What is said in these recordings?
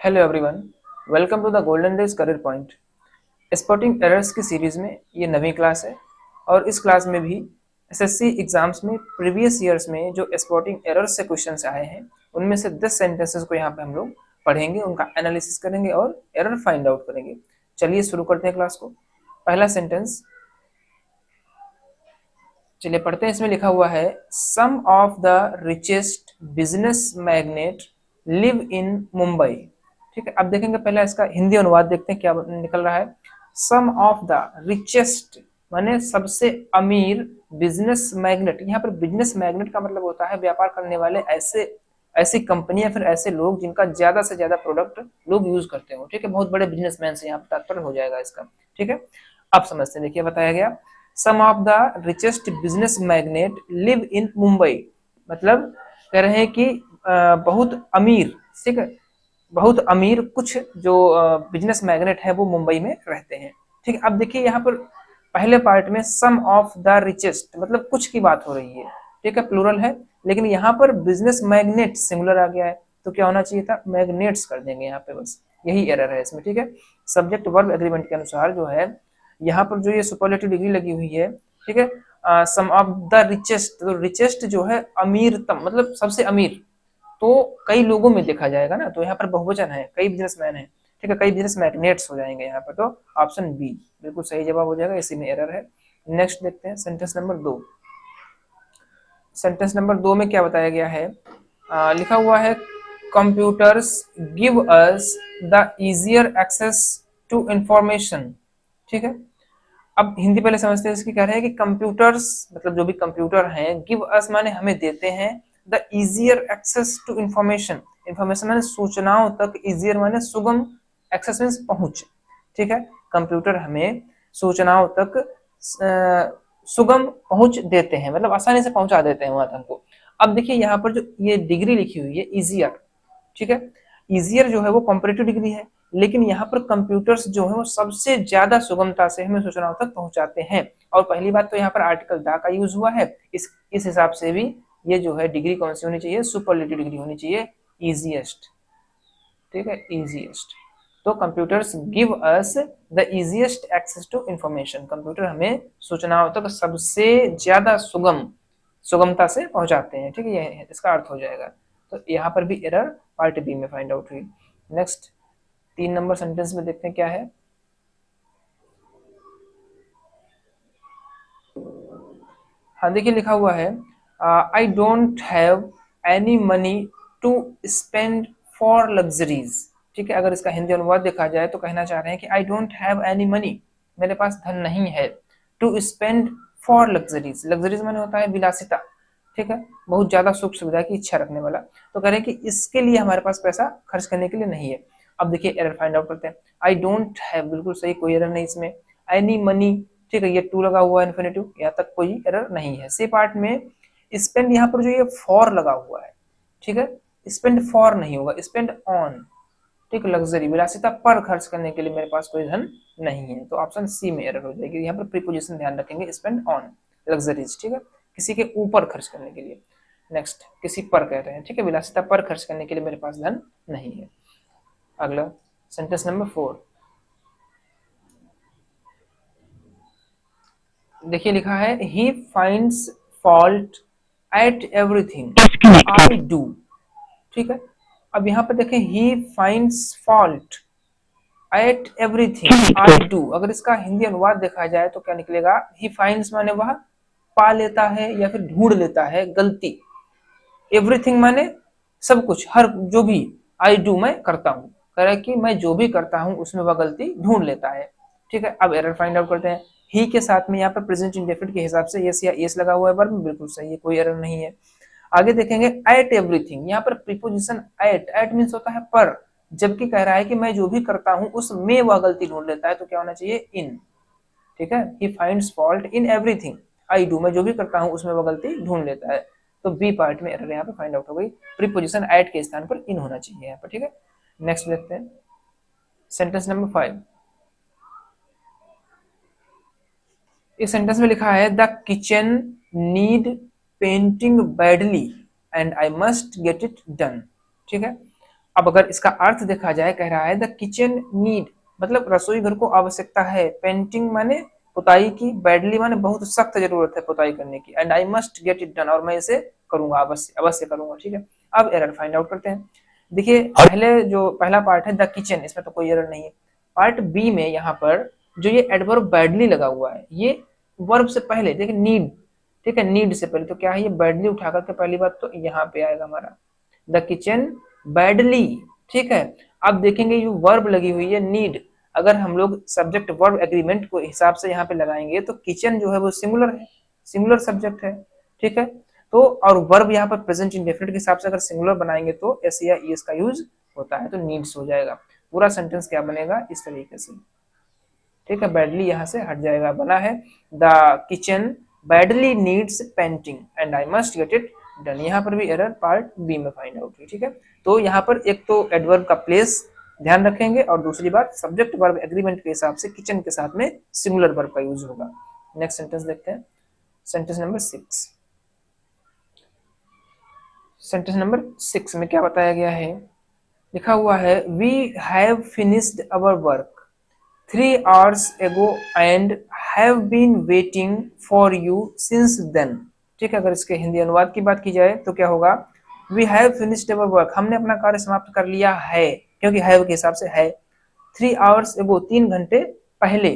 Hello everyone, welcome to the golden days career point. Spotting errors की series में ये नवी class है और इस क्लास में भी एसएससी एग्जाम्स में प्रीवियस ईयर्स में जो स्पॉटिंग एरर्स से क्वेश्चंस आए हैं उनमें से 10 सेंटेंसेस को यहाँ पे हम लोग पढ़ेंगे, उनका एनालिसिस करेंगे और एरर फाइंड आउट करेंगे। चलिए शुरू करते हैं क्लास को। पहला सेंटेंस चलिए पढ़ते हैं। इसमें लिखा हुआ है some of the richest business magnate live in Mumbai. ठीक है, अब देखेंगे पहले इसका हिंदी अनुवाद देखते हैं क्या निकल रहा है। सम ऑफ द रिचेस्ट माने सबसे अमीर, बिजनेस मैग्नेट, यहाँ पर बिजनेस मैग्नेट का मतलब होता है व्यापार करने वाले, ऐसे ऐसी कंपनी या फिर ऐसे लोग जिनका ज्यादा से ज्यादा प्रोडक्ट लोग यूज करते हो। ठीक है, बहुत बड़े बिजनेसमैन से यहाँ पर तात्पर्य हो जाएगा इसका। ठीक है, अब समझते हैं। देखिए बताया गया some of the richest business magnate live in Mumbai, मतलब कह रहे हैं कि बहुत अमीर, ठीक है, बहुत अमीर कुछ जो बिजनेस मैग्नेट है वो मुंबई में रहते हैं। ठीक है, अब देखिए यहाँ पर पहले पार्ट में सम ऑफ द रिचेस्ट मतलब कुछ की बात हो रही है। ठीक है, प्लूरल है, लेकिन यहाँ पर बिजनेस मैग्नेट सिंगुलर आ गया है तो क्या होना चाहिए था, मैग्नेट्स कर देंगे यहाँ पे, बस यही एरर है इसमें। ठीक है, सब्जेक्ट वर्ब एग्रीमेंट के अनुसार जो है यहाँ पर जो ये सुपरलेटिव डिग्री लगी हुई है, ठीक है, सम ऑफ द रिचेस्ट, तो रिचेस्ट जो है अमीरतम मतलब सबसे अमीर, तो कई लोगों में देखा जाएगा ना, तो यहाँ पर बहुवचन है, कई बिजनेसमैन है। ठीक है, कई बिजनेस मैग्नेट्स हो जाएंगे यहाँ पर, तो ऑप्शन बी बिल्कुल सही जवाब हो जाएगा, इसी में एरर है। नेक्स्ट देखते हैं सेंटेंस नंबर 2। सेंटेंस नंबर 2 में क्या बताया गया है, लिखा हुआ है computers give us the easier access to information. ठीक है, अब हिंदी पहले समझते हैं। इसकी कह रहे हैं कि कंप्यूटर्स मतलब जो भी कंप्यूटर हैं, गिव अस माने हमें देते हैं, the easier access to information, information माने सूचनाओं तक, इजियर माने सुगम, एक्सेस मीन्स पहुंच। ठीक है, कंप्यूटर हमें सूचनाओं तक सुगम पहुंच देते हैं, मतलब आसानी से पहुंचा देते हैं वहां तक हमको। अब देखिए यहाँ पर जो ये डिग्री लिखी हुई है इजियर, ठीक है, इजियर जो है वो कॉम्पिटिटिव डिग्री है, लेकिन यहाँ पर कंप्यूटर्स जो है वो सबसे ज्यादा सुगमता से हमें सूचनाओं तक पहुंचाते हैं। और पहली बात तो यहाँ पर आर्टिकल द का यूज हुआ है, इस हिसाब से भी ये जो है डिग्री कौन सी होनी चाहिए, सुपरलेटिव डिग्री होनी चाहिए, इजिएस्ट। ठीक है, इजिएस्ट, तो computers give us the easiest access to information, computer हमें सूचनाओं तक सबसे ज्यादा सुगमता से पहुंचाते हैं। ठीक है, ये इसका अर्थ हो जाएगा। तो यहाँ पर भी एरर पार्ट बी में फाइंड आउट हुई। नेक्स्ट 3 नंबर सेंटेंस में देखते हैं क्या है। हाँ देखिए लिखा हुआ है I don't have any money to spend for luxuries. ठीक है, अगर इसका हिंदी अनुवाद देखा जाए तो कहना चाह रहे हैं कि I don't have any money, मेरे पास धन नहीं है, to spend for luxuries, luxuries माने होता है विलासिता। ठीक है, बहुत ज्यादा सुख सुविधा की इच्छा रखने वाला, तो कह रहे हैं कि इसके लिए हमारे पास पैसा खर्च करने के लिए नहीं है। अब देखिए एरर फाइंड आउट करते हैं। आई डोंट हैव बिल्कुल सही, कोई एरर नहीं इसमें। एनी मनी, ठीक है, ये टू लगा हुआ है इन्फिनेटिव, यहाँ तक कोई एरर नहीं है। सी पार्ट में स्पेंड, यहाँ पर जो ये फॉर लगा हुआ है, ठीक है, स्पेंड फॉर नहीं होगा, स्पेंड ऑन, ठीक, लग्जरी विलासिता पर खर्च करने के लिए मेरे पास कोई धन नहीं है, तो ऑप्शन सी में एरर हो जाएगी। यहाँ पर प्रीपोजिशन ध्यान रखेंगे, स्पेंड ऑन लग्जरीज, ठीक है, किसी के ऊपर खर्च करने के लिए। नेक्स्ट किसी पर कह रहे हैं, ठीक है, विलासिता पर खर्च करने के लिए मेरे पास धन नहीं है। अगला सेंटेंस नंबर 4 देखिए लिखा है he finds fault at everything I do. ठीक है, अब यहाँ पर देखें he finds fault at everything I do, अगर इसका हिंदी अनुवाद देखा जाए तो क्या निकलेगा, ही फाइंड्स माने वह पा लेता है या फिर ढूंढ लेता है गलती, एवरीथिंग माने सब कुछ, हर जो भी, आई डू मैं करता हूँ, कह रहा है कि मैं जो भी करता हूँ उसमें वह गलती ढूंढ लेता है। ठीक है, अब एरर फाइंड आउट करते हैं। ही के साथ में यहाँ पर प्रेजेंट इंडेफिनिट के हिसाब से यस या यस लगा हुआ है, वर्ब बिल्कुल सही है, कोई एरर नहीं है। आगे देखेंगे एट एवरीथिंग, यहाँ पर प्रीपोजिशन एट मीन्स होता है पर, जबकि कह रहा है कि मैं जो भी करता हूँ उसमें वह गलती ढूंढ लेता है, तो क्या होना चाहिए, इन। ठीक है, he finds fault in everything I do, मैं जो भी करता हूँ उसमें वह गलती ढूंढ लेता है, तो बी पार्ट में एरर यहाँ पे फाइंड आउट हो गई, प्रीपोजिशन एट के स्थान पर इन होना चाहिए यहाँ पर। ठीक है, नेक्स्ट देखते हैं सेंटेंस नंबर 5। इस सेंटेंस में लिखा है the kitchen need painting badly and I must get it done. ठीक है, अब अगर इसका अर्थ देखा जाए, कह रहा है द किचन नीड, मतलब रसोई घर को आवश्यकता है, पेंटिंग माने पुताई की, बैडली माने बहुत सख्त जरूरत है पुताई करने की, and I must get it done, और मैं इसे करूंगा, अवश्य अवश्य करूंगा। ठीक है, अब एरर फाइंड आउट करते हैं। देखिए पहले जो पहला पार्ट है द किचन, इसमें तो कोई एरर नहीं है। पार्ट बी में यहाँ पर जो ये एडवर्ब बैडली लगा हुआ है, ये वर्ब से पहले, देखिए नीड, ठीक है, नीड से पहले तो क्या है, ये बैडली उठा करके पहली बात तो यहाँ पे आएगा हमारा द किचन बैडली। ठीक है, अब देखेंगे ये वर्ब लगी हुई है नीड, अगर हम लोग सब्जेक्ट वर्ब एग्रीमेंट को हिसाब से यहाँ पे लगाएंगे तो किचन जो है वो सिंगुलर है, सिंगुलर सब्जेक्ट है। ठीक है, तो और वर्ब यहाँ पर प्रेजेंट इंडेफिनिट के हिसाब से अगर सिंगुलर बनाएंगे तो एस या ईएस का यूज होता है, तो नीड्स हो जाएगा। पूरा सेंटेंस क्या बनेगा इस तरीके से। ठीक है, बैडली यहाँ से हट जाएगा, बना है the kitchen badly needs painting and I must get it done. यहाँ पर भी एरर पार्ट बी में फाइंड आउट हुई। ठीक है, तो यहाँ पर एक तो एडवर्ब का प्लेस ध्यान रखेंगे, और दूसरी बात सब्जेक्ट वर्ब एग्रीमेंट के हिसाब से किचन के साथ में सिंगुलर वर्ब का यूज होगा। नेक्स्ट सेंटेंस देखते हैं, सेंटेंस नंबर 6। सेंटेंस नंबर 6 में क्या बताया गया है, लिखा हुआ है we have finished our work 3 hours ago and have been waiting for you since then। ठीक है, अगर इसके हिंदी अनुवाद की बात की जाए तो क्या होगा, we have finished our work, हमने अपना कार्य समाप्त कर लिया है, क्योंकि हैव के हिसाब से है। 3 hours ago, 3 घंटे पहले।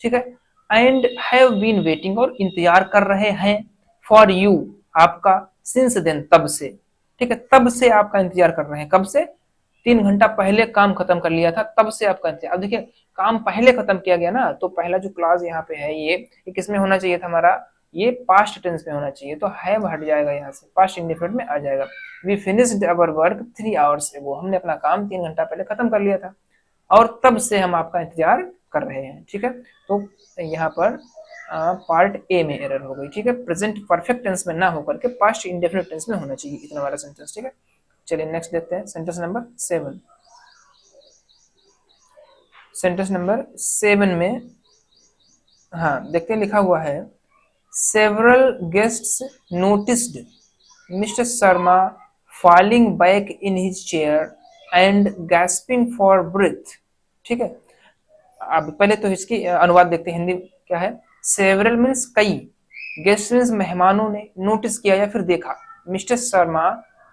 ठीक है, एंड हैव बीन वेटिंग, और इंतजार कर रहे हैं, फॉर यू, आपका, सिंस देन, तब से। ठीक है, तब से आपका इंतजार कर रहे हैं, कब से, 3 घंटा पहले काम खत्म कर लिया था, तब से आपका इंतजार। अब देखिए काम पहले खत्म किया गया ना, तो पहला जो क्लास यहाँ पे है ये किसमें होना चाहिए था हमारा, ये पास्ट टेंस में होना चाहिए, तो हैव हट जाएगा यहाँ से, पास्ट इंडेफिनिट में आ जाएगा। We finished our work 3 hours ago, हमने अपना काम 3 घंटा पहले खत्म कर लिया था, और तब से हम आपका इंतजार कर रहे हैं। ठीक है, तो यहाँ पर पार्ट ए में एरर हो गई। ठीक है, प्रेजेंट परफेक्ट टेंस में ना होकर के पास्ट इंडेफिनिट टेंस में होना चाहिए इतना वाला सेंटेंस। ठीक है, चलिए नेक्स्ट देखते हैं, सेंटेंस नंबर 7। सेंटेंस नंबर 7 में हाँ देखते हैं, लिखा हुआ है several guests noticed mister Sharma falling back in his chair and gasping for breath. ठीक है, अब पहले तो इसकी अनुवाद देखते हैं, हिंदी क्या है। सेवरल मीन्स कई, गेस्ट मीन्स मेहमानों ने, नोटिस किया या फिर देखा, mister Sharma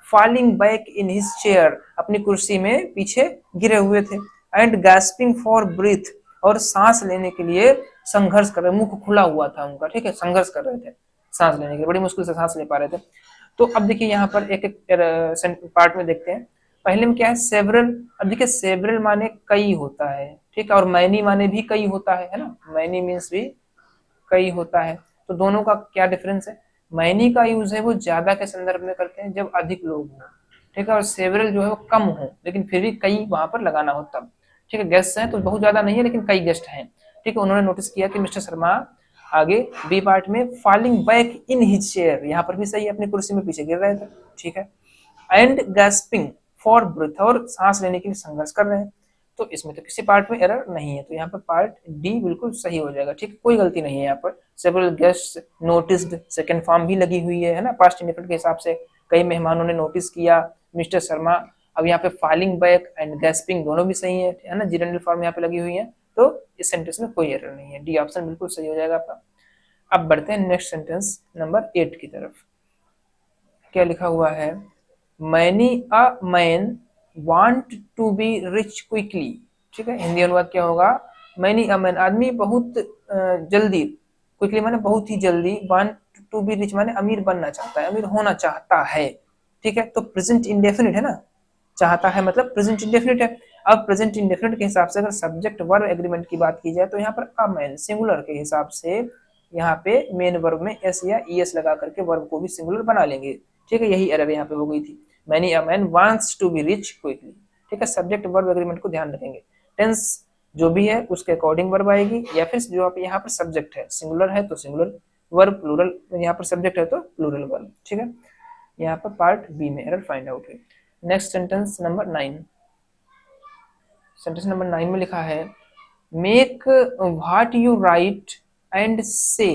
falling back in his chair, अपनी कुर्सी में पीछे गिरे हुए थे, एंड गैस्पिंग फॉर ब्रीथ, और सांस लेने के लिए संघर्ष कर रहे, मुंह खुला हुआ था उनका। ठीक है, संघर्ष कर रहे थे सांस लेने के लिए, बड़ी मुश्किल से सांस ले पा रहे थे। तो अब देखिए यहाँ पर एक एक पार्ट में देखते हैं, पहले में क्या है सेवरल। अब देखिए सेवरल माने कई होता है, ठीक है, और मैनी माने भी कई होता है ना, मैनी मीन्स भी कई होता है। तो दोनों का क्या डिफरेंस है, मैनी का यूज है वो ज्यादा के संदर्भ में करते हैं जब अधिक लोग हो, ठीक है, और सेवरल जो है वो कम हो लेकिन फिर भी कई वहां पर लगाना हो तब। ठीक है, गेस्ट हैं तो बहुत ज्यादा नहीं है लेकिन कई गेस्ट हैं। ठीक है, उन्होंने नोटिस किया कि मिस्टर शर्मा, आगे बी पार्ट में falling back in his chair, यहाँ पर भी सही है, अपनी कुर्सी में पीछे गिर रहे थे। ठीक है, एंड गैस्पिंग फॉर ब्रेथ, और सांस लेने के लिए संघर्ष कर रहे हैं। तो इसमें तो किसी पार्ट में एरर नहीं है, तो यहाँ पर पार्ट डी बिल्कुल सही हो जाएगा। ठीक है, कोई गलती नहीं है यहाँ पर। Several guest noticed, second form भी लगी हुई है ना, पास्ट इंडेफिनिट के हिसाब से, कई मेहमानों ने नोटिस किया मिस्टर शर्मा। अब यहाँ पे फॉलिंग बैक एंड गैस्पिंग दोनों भी सही है ना, जिरेंडल फॉर्म यहाँ पे लगी हुई है, तो इस सेंटेंस में कोई एरर नहीं है, डी ऑप्शन बिल्कुल सही हो जाएगा आपका। अब बढ़ते हैं नेक्स्ट सेंटेंस नंबर 8 की तरफ। क्या लिखा हुआ है, many a man want to be rich quickly. ठीक है, हिंदी अनुवाद क्या होगा, मैनी अ मैन, आदमी बहुत जल्दी, क्विकली माने बहुत ही जल्दी, वांट टू बी रिच माने अमीर बनना चाहता है, अमीर होना चाहता है। ठीक है, तो प्रेजेंट इंडेफिनिट है ना, चाहता है मतलब प्रेजेंट इंडेफिनिट है। अब प्रेजेंट इंडेफिनिट के हिसाब से अगर सब्जेक्ट वर्ब एग्रीमेंट की बात की जाए तो यहाँ पर अ मैन सिंगुलर के हिसाब से यहाँ पे मेन वर्ब में एस या ईएस लगा करके वर्ब को भी सिंगुलर बना लेंगे। ठीक है, यही एरर यहाँ पे हो गई थी, many a man wants to be rich quickly. ठीक है, सब्जेक्ट वर्ब एग्रीमेंट को ध्यान रखेंगे, टेंस जो भी है उसके अकॉर्डिंग वर्ब आएगी, या फिर जो आप यहाँ पर सब्जेक्ट है सिंगुलर है तो सिंगुलर वर्ब, प्लूरल यहाँ पर सब्जेक्ट है तो प्लूरल वर्ब। ठीक है, यहाँ पर पार्ट बी में एरर फाइंड आउट हुई। Next sentence number 9। Sentence number 9 में लिखा है make what you right and से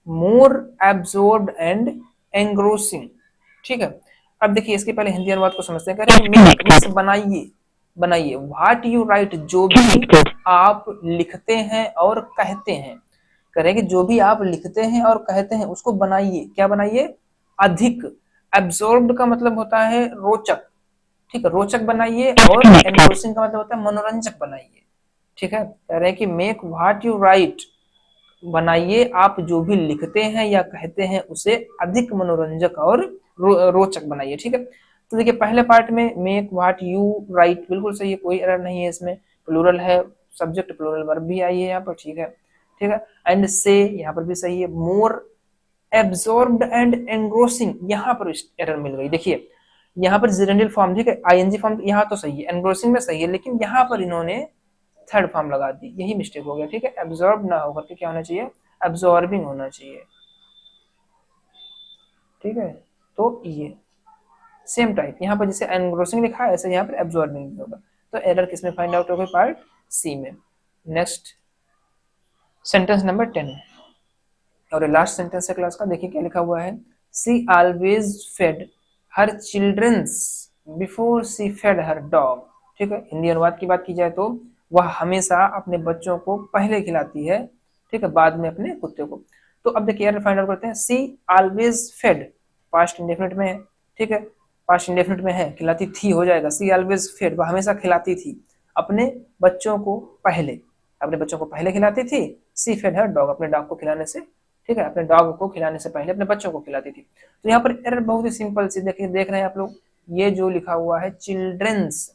मोर एब्जॉर्ब्ड एंड एंग्रोसिंग। ठीक है, अब देखिए इसके पहले हिंदी अनुवाद को समझते हैं। कह रहे हैं मेक मीन्स बनाइए, बनाइए। व्हाट यू राइट जो भी आप लिखते हैं और कहते हैं। कह रहे हैं कि जो भी आप लिखते हैं और कहते हैं उसको बनाइए। क्या बनाइए? अधिक। एब्जॉर्ब्ड का मतलब होता है रोचक, ठीक है, रोचक बनाइए। और एनग्रोसिंग का मतलब होता है मनोरंजक बनाइए, ठीक है। कह रहे हैं कि मेक व्हाट यू राइट, बनाइए आप जो भी लिखते हैं या कहते हैं उसे अधिक मनोरंजक और रोचक बनाइए, ठीक है। तो देखिए पहले पार्ट में मेक व्हाट यू राइट बिल्कुल सही है, कोई एरर नहीं है इसमें। प्लूरल है, सब्जेक्ट प्लूरल वर्ब भी आई है यहाँ पर, ठीक है, ठीक है। एंड से यहाँ पर भी सही है। मोर एब्जॉर्ब्ड एंड एनग्रोसिंग, यहाँ पर एरर मिल गई। देखिए यहाँ पर जेरेंडियल फॉर्म, ठीक है, आईएनजी फॉर्म यहाँ तो सही है, एनग्रोसिंग में सही है, लेकिन यहाँ पर इन्होंने थर्ड फॉर्म लगा दी, यही मिस्टेक हो गया, ठीक है। एब्जॉर्ब ना होकर के क्या होना चाहिए? एब्जॉर्बिंग होना चाहिए, ठीक है। तो ये सेम टाइप यहाँ पर जैसे एनग्रोसिंग लिखा है ऐसे यहाँ पर एब्जॉर्बिंग होगा। तो एरर किसमें फाइंड आउट हो गई? पार्ट सी में। नेक्स्ट सेंटेंस नंबर 10 और लास्ट सेंटेंस है क्लास का। देखिए क्या लिखा हुआ है। She always fed her childrens before she fed her dog, ठीक है। हिंदी अनुवाद की बात की जाए तो वह हमेशा अपने बच्चों को पहले खिलाती है, ठीक है, बाद में अपने कुत्ते को। तो अब देखिए यार फाइंड आउट करते हैं। सी ऑलवेज फेड पास्ट इंडेफिनिट में है, ठीक है, पास्ट इंडेफिनिट में है, खिलाती थी हो जाएगा। सी ऑलवेज फेड, वह हमेशा खिलाती थी अपने बच्चों को पहले, अपने बच्चों को पहले खिलाती थी। सी फेड हर डॉग, अपने डॉग को खिलाने से, ठीक है, अपने डॉग को खिलाने से पहले अपने बच्चों को खिलाती थी। तो यहाँ पर एरर बहुत ही सिंपल सी देखिए, देख रहे हैं आप लोग, ये जो लिखा हुआ है चिल्ड्रंस,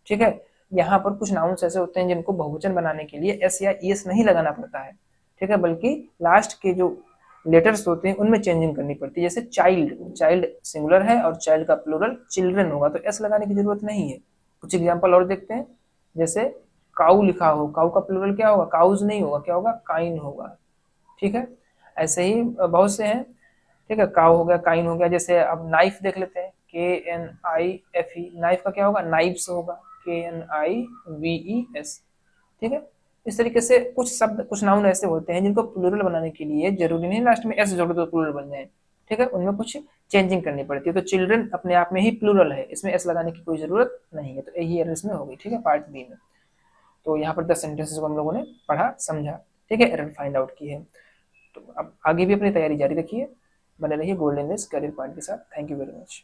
ठीक है, यहाँ पर कुछ नाउन्स ऐसे होते हैं जिनको बहुवचन बनाने के लिए एस या ईएस नहीं लगाना पड़ता है, ठीक है, बल्कि लास्ट के जो लेटर्स होते हैं उनमें चेंजिंग करनी पड़ती है। जैसे चाइल्ड, चाइल्ड सिंगुलर है और चाइल्ड का प्लूरल चिल्ड्रन होगा, तो एस लगाने की जरूरत नहीं है। कुछ एग्जाम्पल और देखते हैं। जैसे काऊ लिखा हो, काऊ का प्लूरल क्या होगा? काउज नहीं होगा, क्या होगा? काइन होगा, ठीक है। ऐसे ही बहुत से हैं, ठीक है, काउ हो गया, काइन हो गया। जैसे अब नाइफ देख लेते हैं, KNIFE, नाइफ का क्या होगा? नाइफ्स होगा, KNIVES, ठीक है। इस तरीके से कुछ शब्द, कुछ नाउन ऐसे होते हैं जिनको प्लूरल बनाने के लिए जरूरी नहीं लास्ट में एस जोड़ दो प्लूरल बन जाए, ठीक है, उनमें कुछ चेंजिंग करनी पड़ती है। तो चिल्ड्रन अपने आप में ही प्लूरल है, इसमें एस लगाने की कोई जरूरत नहीं है। तो यही एरर इसमें हो गई, ठीक है, पार्ट बी में। तो यहाँ पर 10 सेंटेंसेस को हम लोगों ने पढ़ा समझा, ठीक है, एरर फाइंड आउट की है। तो अब आगे भी अपनी तैयारी जारी रखिए, बने रहिए गोल्डन डेज करियर पॉइंट के साथ। Thank you very much.